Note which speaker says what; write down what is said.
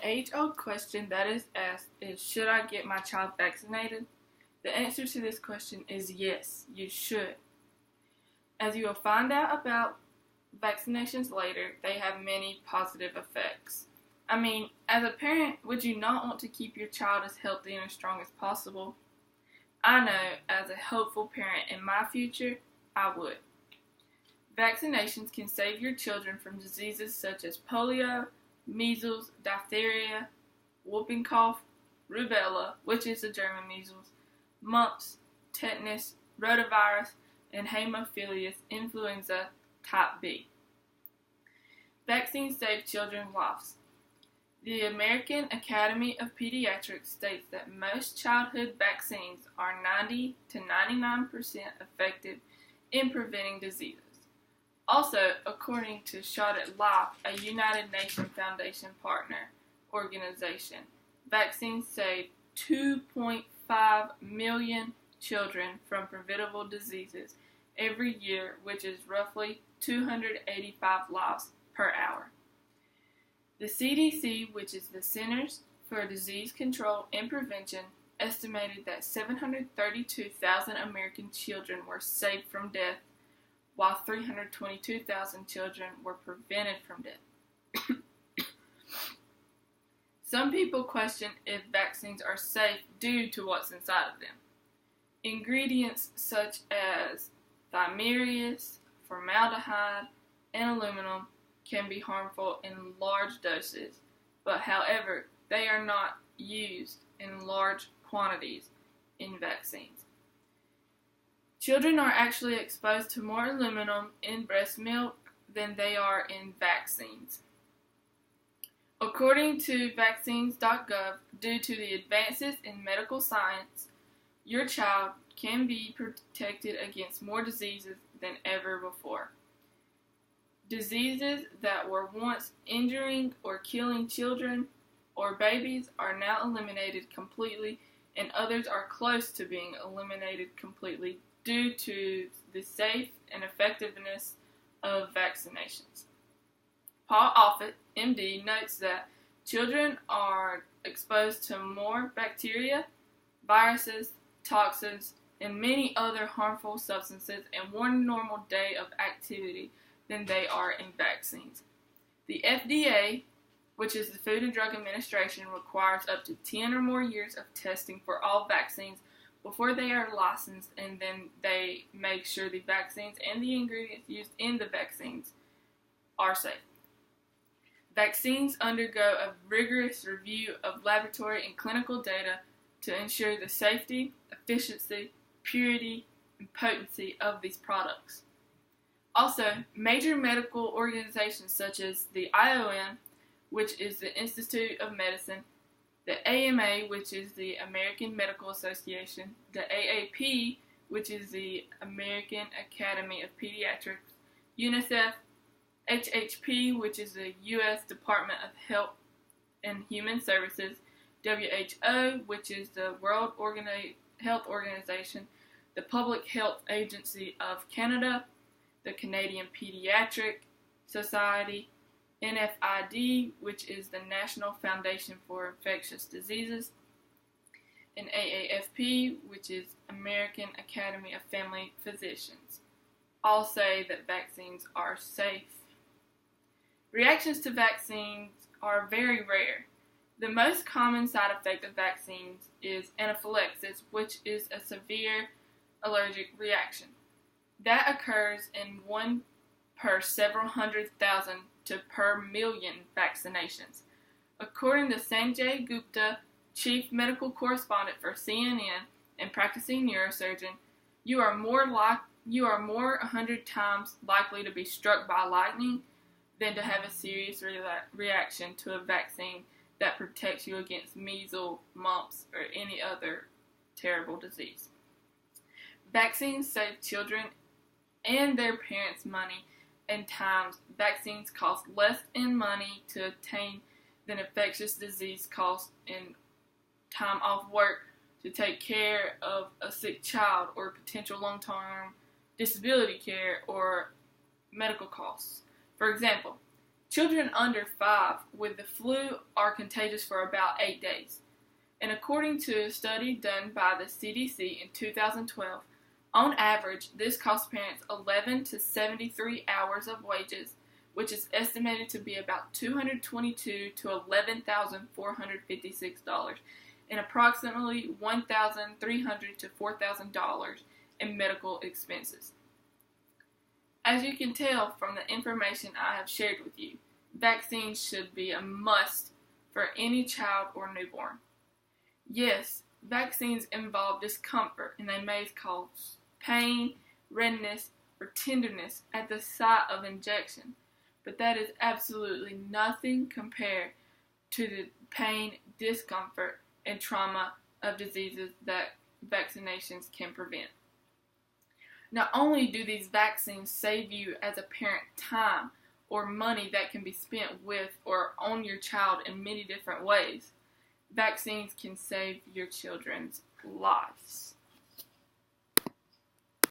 Speaker 1: age-old question that is asked is, should I get my child vaccinated? The answer to this question is yes, you should. As you will find out about vaccinations later, they have many positive effects. I mean, as a parent, would you not want to keep your child as healthy and as strong as possible? I know, as a hopeful parent in my future, I would. Vaccinations can save your children from diseases such as polio, measles, diphtheria, whooping cough, rubella, which is the German measles, mumps, tetanus, rotavirus, and Haemophilus influenza type B. Vaccines save children's lives. The American Academy of Pediatrics states that most childhood vaccines are 90 to 99% effective in preventing diseases. Also, according to Shot at Life, a United Nations Foundation partner organization, vaccines save 2.5 million children from preventable diseases every year, which is roughly 285 lives per hour. The CDC, which is the Centers for Disease Control and Prevention, estimated that 732,000 American children were saved from death, while 322,000 children were prevented from death. Some people question if vaccines are safe due to what's inside of them. Ingredients such as thimerase, formaldehyde, and aluminum can be harmful in large doses, but however, they are not used in large quantities in vaccines. Children are actually exposed to more aluminum in breast milk than they are in vaccines. According to vaccines.gov, due to the advances in medical science, your child can be protected against more diseases than ever before. Diseases that were once injuring or killing children or babies are now eliminated completely, and others are close to being eliminated completely due to the safe and effectiveness of vaccinations. Paul Offit, MD, notes that children are exposed to more bacteria, viruses, toxins, and many other harmful substances in one normal day of activity than they are in vaccines. The FDA, which is the Food and Drug Administration, requires up to 10 or more years of testing for all vaccines before they are licensed, and then they make sure the vaccines and the ingredients used in the vaccines are safe. Vaccines undergo a rigorous review of laboratory and clinical data to ensure the safety, efficiency, purity, and potency of these products. Also, major medical organizations such as the IOM, which is the Institute of Medicine, the AMA, which is the American Medical Association, the AAP, which is the American Academy of Pediatrics, UNICEF, HHP, which is the U.S. Department of Health and Human Services, WHO, which is the World Health Organization, the Public Health Agency of Canada, the Canadian Pediatric Society, NFID, which is the National Foundation for Infectious Diseases, and AAFP, which is American Academy of Family Physicians, all say that vaccines are safe. Reactions to vaccines are very rare. The most common side effect of vaccines is anaphylaxis, which is a severe allergic reaction. That occurs in 1 per several hundred thousand to per million vaccinations. According to Sanjay Gupta, chief medical correspondent for CNN and practicing neurosurgeon, you are more 100 times likely to be struck by lightning than to have a serious reaction to a vaccine that protects you against measles, mumps, or any other terrible disease. Vaccines save children and their parents money and times. Vaccines cost less in money to obtain than infectious disease costs in time off work to take care of a sick child or potential long-term disability care or medical costs. For example, Children under 5 with the flu are contagious for about 8 days. And according to a study done by the CDC in 2012, on average, this costs parents 11 to 73 hours of wages, which is estimated to be about $222 to $11,456, and approximately $1,300 to $4,000 in medical expenses. As you can tell from the information I have shared with you, vaccines should be a must for any child or newborn. Yes, vaccines involve discomfort, and they may cause pain, redness, or tenderness at the site of injection, but that is absolutely nothing compared to the pain, discomfort, and trauma of diseases that vaccinations can prevent. Not only do these vaccines save you as a parent time or money that can be spent with or on your child in many different ways, vaccines can save your children's lives.